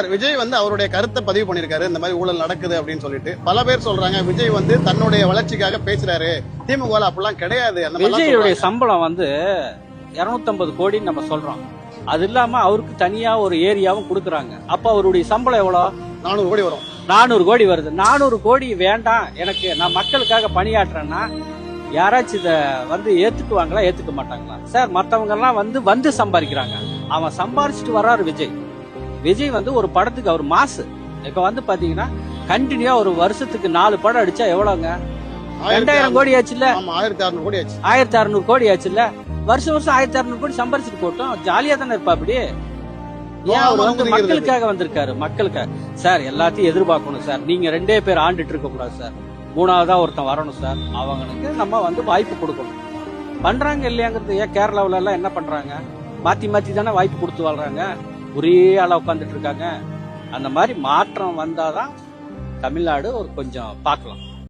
விஜய் வந்து அவருடைய கருத்தை பதிவு பண்ணிருக்காரு. இந்த மாதிரி ஊழல் நடக்குது அப்படின்னு சொல்லிட்டு பல பேர் சொல்றாங்க. விஜய் வந்து தன்னுடைய வளர்ச்சிக்காக பேசுறாரு. திமுக அப்படிலாம் கிடையாது. விஜயுடைய சம்பளம் வந்து 250 கோடின்னு நம்ம சொல்றோம். அது இல்லாம அவருக்கு தனியா ஒரு ஏரியாவும் கொடுக்கறாங்க. அப்ப அவருடைய சம்பளம் எவ்வளவு? 400 கோடி வரும். 400 கோடி வருது. 400 கோடி வேண்டாம், எனக்கு நான் மக்களுக்காக பணியாற்றுறேன்னா யாராச்சும் இத வந்து ஏத்துக்குவாங்களா, ஏத்துக்க மாட்டாங்களா? சார், மத்தவங்க எல்லாம் வந்து சம்பாதிக்கிறாங்க. அவன் சம்பாரிச்சுட்டு வர்றாரு விஜய். விஜய் வந்து ஒரு படத்துக்கு அவர் மாசு. இப்ப வந்து பாத்தீங்கன்னா கண்டினியூா ஒரு வருஷத்துக்கு 4 படம் அடிச்சா எவ்வளவுங்க? 2000 கோடி ஆச்சுல்ல. 1600 கோடி ஆச்சு. 1600 கோடி ஆச்சுல்ல. வருஷம் 1600 கோடி சம்பாரிச்சுட்டு போட்டோம். ஜாலியா தானே இருப்பா. அப்படி மக்களுக்காக வந்திருக்காரு. மக்களுக்காக சார் எல்லாத்தையும் எதிர்பார்க்கணும் சார். நீங்க 2 பேர் ஆண்டுட்டு இருக்க கூடாது சார். 3ஆவதா ஒருத்தன் வரணும் சார். அவங்களுக்கு நம்ம வந்து வாய்ப்பு கொடுக்கணும். பண்றாங்க இல்லையாங்கிறது. ஏன் கேரளாவில எல்லாம் என்ன பண்றாங்க? மாத்தி தானே வாய்ப்பு கொடுத்து வாழ்றாங்க. ஒரே ஆளா உட்காந்துட்டு இருக்காங்க. அந்த மாதிரி மாற்றம் வந்தாதான் தமிழ்நாடு ஒரு கொஞ்சம் பார்க்கலாம்.